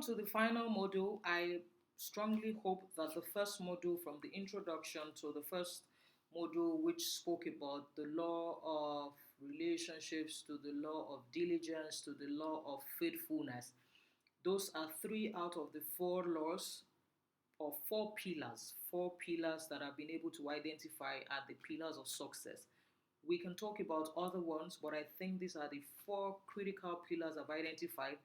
To the final module, I strongly hope that the first module, from the introduction to the first module, which spoke about the law of relationships, to the law of diligence, to the law of faithfulness, those are three out of the four laws or four pillars that I've been able to identify are the pillars of success. We can talk about other ones, but I think these are the four critical pillars I've identified.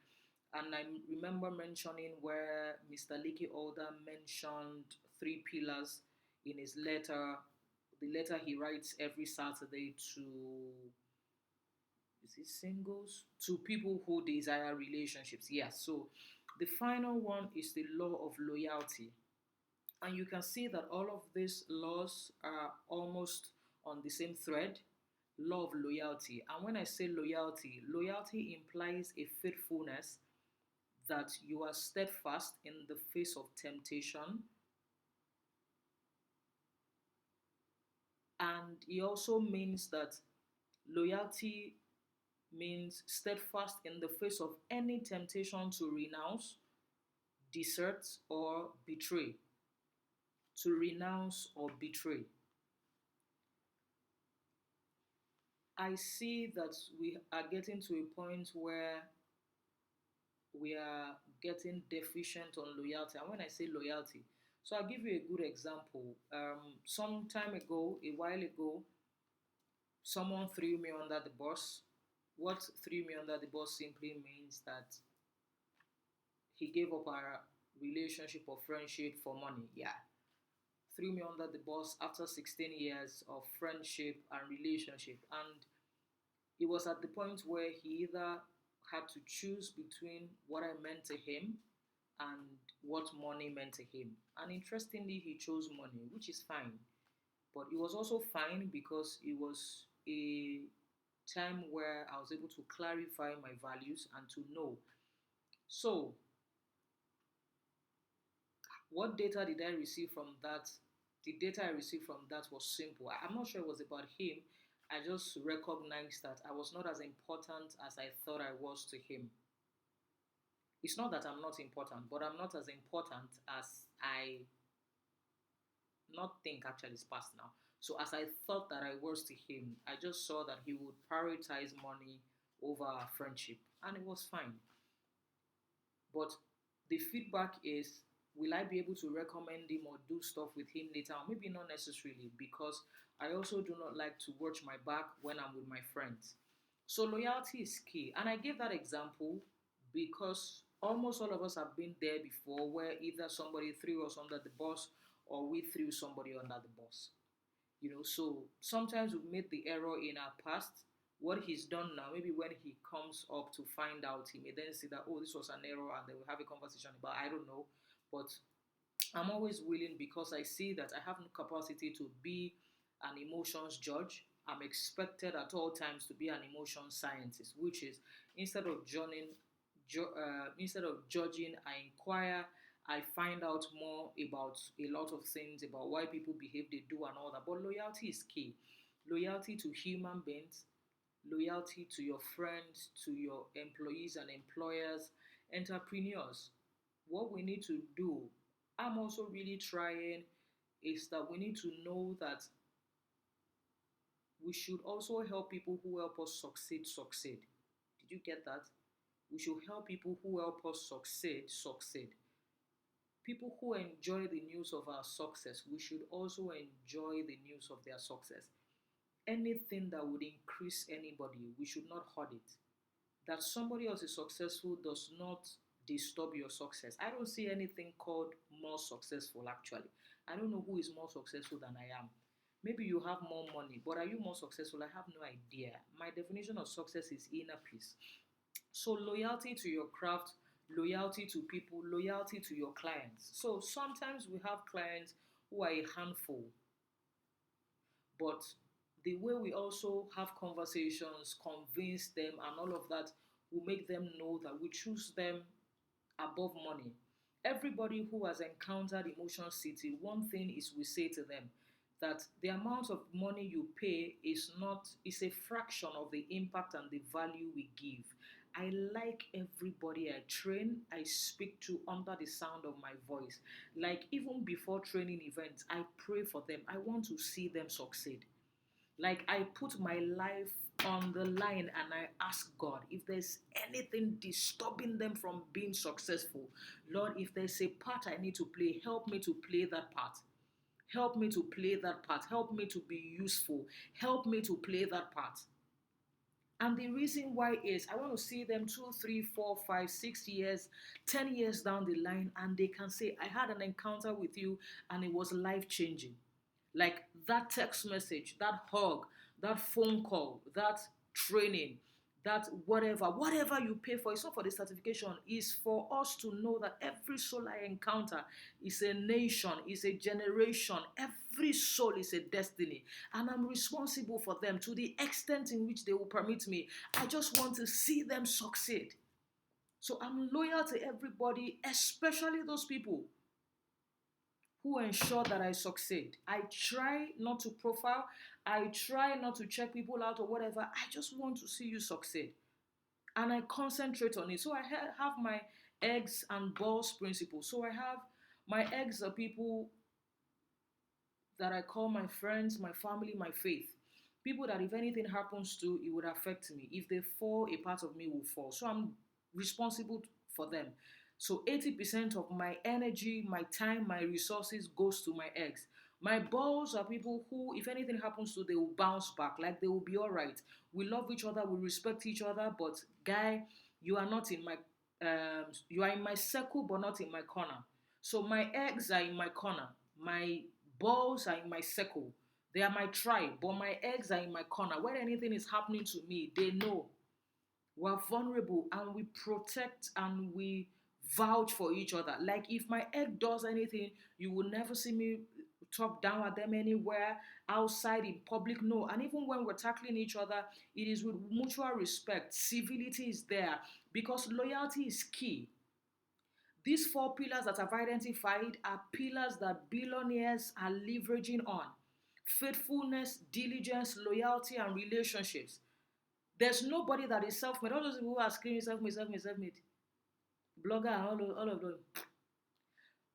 And I remember mentioning where Mr. Leakey Older mentioned three pillars in his letter, the letter he writes every Saturday to, is it singles? To people who desire relationships. Yes. So the final one is the law of loyalty. And you can see that all of these laws are almost on the same thread, law of loyalty. And when I say loyalty, loyalty implies a faithfulness, that you are steadfast in the face of temptation. And it also means that loyalty means steadfast in the face of any temptation to renounce, desert, or betray. To renounce or betray. I see that we are getting to a point where we are getting deficient on loyalty. And when I say loyalty, so I'll give you a good example. Some time ago, a while ago, someone threw me under the bus. What threw me under the bus simply means that he gave up our relationship or friendship for money. Yeah. Threw me under the bus after 16 years of friendship and relationship. And it was at the point where he either had to choose between what I meant to him and what money meant to him. And interestingly, he chose money, which is fine. But it was also fine because it was a time where I was able to clarify my values and to know. So, what data did I receive from that? The data I received from that was simple. I'm not sure it was about him. I just recognized that I was not as important as I thought I was to him. It's not that I'm not important, but I'm not as important as I not think actually it's past now. So as I thought that I was to him, I just saw that he would prioritize money over our friendship, and it was fine. But the feedback is, will I be able to recommend him or do stuff with him later? Maybe not necessarily, because I also do not like to watch my back when I'm with my friends. So loyalty is key. And I gave that example because almost all of us have been there before, where either somebody threw us under the bus or we threw somebody under the bus. So sometimes we've made the error in our past. What he's done now, maybe when he comes up to find out, he may then say that, oh, this was an error, and they will have a conversation about, I don't know. But I'm always willing, because I see that I have no capacity to be an emotions judge. I'm expected at all times to be an emotion scientist, which is, instead of instead of judging, I inquire. I find out more about a lot of things about why people behave they do and all that. But loyalty is key. Loyalty to human beings, loyalty to your friends, to your employees and employers, entrepreneurs. What we need to do, I'm also really trying, is that we need to know that we should also help people who help us succeed. Did you get that? We should help people who help us succeed. People who enjoy the news of our success, we should also enjoy the news of their success. Anything that would increase anybody, we should not hoard it. That somebody else is successful does not disturb your success. I don't see anything called more successful actually. I don't know who is more successful than I am. Maybe you have more money, but are you more successful? I have no idea. My definition of success is inner peace. So loyalty to your craft, loyalty to people, loyalty to your clients. So sometimes we have clients who are a handful, but the way we also have conversations, convince them, and all of that will make them know that we choose them above money. Everybody who has encountered Emotion City, one thing is we say to them that the amount of money you pay is a fraction of the impact and the value we give. I like everybody I train, I speak to under the sound of my voice. Like even before training events, I pray for them. I want to see them succeed. Like I put my life on the line and I ask God if there's anything disturbing them from being successful. Lord, if there's a part I need to play, help me to play that part. Help me to play that part. Help me to be useful. Help me to play that part. And the reason why is I want to see them 2, 3, 4, 5, 6 years, 10 years down the line, and they can say, I had an encounter with you and it was life changing. Like that text message, that hug, that phone call, that training, that whatever you pay for, it's not for the certification, it's for us to know that every soul I encounter is a nation, is a generation, every soul is a destiny, and I'm responsible for them to the extent in which they will permit me. I just want to see them succeed. So I'm loyal to everybody, especially those people who ensure that I succeed. I try not to profile, I try not to check people out or whatever. I just want to see you succeed. And I concentrate on it. So I have my eggs and balls principle. So I have my eggs are people that I call my friends, my family, my faith. People that if anything happens to, it would affect me. If they fall, a part of me will fall. So I'm responsible for them. So 80% of my energy, my time, my resources goes to my eggs. My balls are people who, if anything happens to, they will bounce back. Like they will be all right. We love each other, we respect each other, but guy, you are not in my, you are in my circle, but not in my corner. So my eggs are in my corner. My balls are in my circle. They are my tribe, but my eggs are in my corner. When anything is happening to me, they know we're vulnerable and we protect and we vouch for each other. Like if my egg does anything, you will never see me talk down at them anywhere, outside, in public. No. And even when we're tackling each other, it is with mutual respect. Civility is there because loyalty is key. These four pillars that I've identified are pillars that billionaires are leveraging on: faithfulness, diligence, loyalty, and relationships. There's nobody that is self made. All those people who are screaming self made, self made, self made, blogger, and all of them.